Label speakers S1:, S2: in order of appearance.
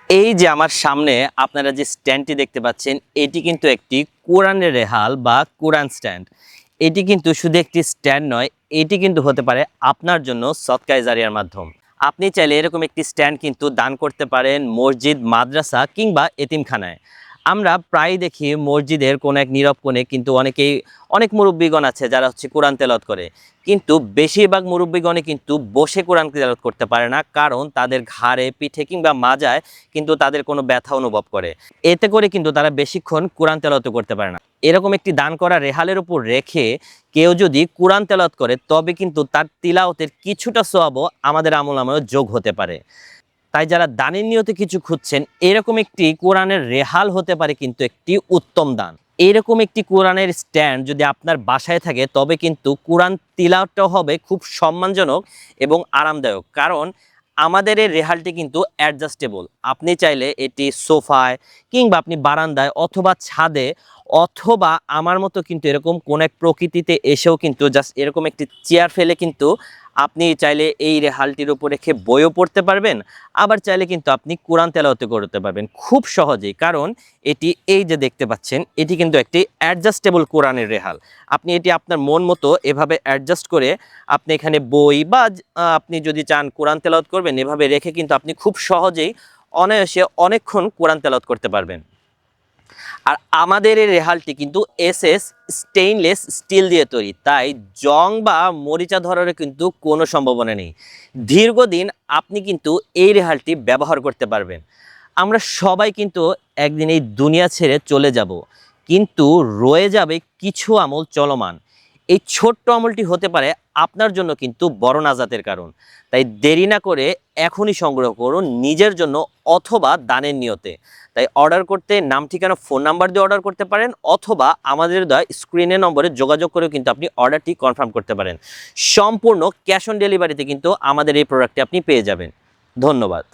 S1: এই যে আমার সামনে আপনারা যে স্ট্যান্ডটি দেখতে পাচ্ছেন, এটি কিন্তু একটি কোরআনের রেহাল বা কোরআন স্ট্যান্ড। এটি কিন্তু শুধু একটি স্ট্যান্ড নয়, এটি কিন্তু হতে পারে আপনার জন্য সদকায়ে জারিয়ার মাধ্যম। আপনি চাইলে এরকম একটি স্ট্যান্ড কিন্তু দান করতে পারেন মসজিদ, মাদ্রাসা কিংবা এতিমখানায়। আমরা প্রায় দেখি মসজিদের কোনো এক নীরব কোণে কিন্তু অনেক মুরব্বীগণ আছে যারা হচ্ছে কোরআন তেলাওয়াত করে। কিন্তু বেশিরভাগ মুরব্বীগণে কিন্তু বসে কোরআন তেলাওয়াত করতে পারে না, কারণ তাদের ঘাড়ে, পিঠে কিংবা মাজায় কিন্তু তাদের কোনো ব্যথা অনুভব করে। এতে করে কিন্তু তারা বেশিক্ষণ কোরআন তেলাওয়াত করতে পারে না। এরকম একটি দান করা রেহালের উপর রেখে কেউ যদি কোরআন তেলাওয়াত করে, তবে কিন্তু তার তিলাওয়াতের কিছুটা সওয়াবও আমাদের আমলনামায় যোগ হতে পারে। তাই যারা দানের নিয়তে কিছু খুঁজছেন, এরকম একটি কোরআনের রেহাল হতে পারে কিন্তু একটি উত্তম দান। এরকম একটি কোরআনের স্ট্যান্ড যদি আপনার বাসায় থাকে, তবে কিন্তু কোরআন তিলাওয়াতটাও হবে খুব সম্মানজনক এবং আরামদায়ক। কারণ আমাদের এই রেহালটি কিন্তু অ্যাডজাস্টেবল। আপনি চাইলে এটি সোফায় কিংবা আপনি বারান্দায় অথবা ছাদে অথবা আমার মতো কিন্তু এরকম কোন এক প্রকৃতিতে এসেও কিন্তু জাস্ট এরকম একটি চেয়ার ফেলে কিন্তু আপনি চাইলে এই রেহালটির উপর রেখে বইও পড়তে পারবেন। আবার চাইলে কিন্তু আপনি কোরআন তেলাওয়াত করতে পারবেন খুব সহজেই। কারণ এটি এই যে দেখতে পাচ্ছেন, এটি কিন্তু একটি অ্যাডজাস্টেবল কোরআনের রেহাল। আপনি এটি আপনার মন মতো এভাবে অ্যাডজাস্ট করে আপনি এখানে বই বা আপনি যদি চান কোরআন তেলাওয়াত করবেন, এভাবে রেখে কিন্তু আপনি খুব সহজেই অনায়াসে অনেকক্ষণ কোরআন তেলাওয়াত করতে পারবেন। আর আমাদের এই রেহালটি কিন্তু এসএস স্টেইনলেস স্টিল দিয়ে তৈরি, তাই জং বা মরিচা ধরার কিন্তু কোনো সম্ভাবনা নেই। দীর্ঘদিন আপনি কিন্তু এই রেহালটি ব্যবহার করতে পারবেন। আমরা সবাই কিন্তু একদিন এই দুনিয়া ছেড়ে চলে যাব, কিন্তু রয়ে যাবে কিছু আমল চলমান। এই ছোট্ট আমলটি হতে পারে আপনার জন্য কিন্তু বড় নাজাতের কারণ। তাই দেরি না করে এখনই সংগ্রহ করুন নিজের জন্য অথবা দানের নিয়তে। তাই অর্ডার করতে নাম, ঠিকানা, ফোন নাম্বার দিয়ে অর্ডার করতে পারেন, অথবা আমাদের দেওয়া স্ক্রিনের নম্বরে যোগাযোগ করেও কিন্তু আপনি অর্ডারটি কনফার্ম করতে পারেন। সম্পূর্ণ ক্যাশ অন ডেলিভারিতে কিন্তু আমাদের এই প্রোডাক্টটি আপনি পেয়ে যাবেন। ধন্যবাদ।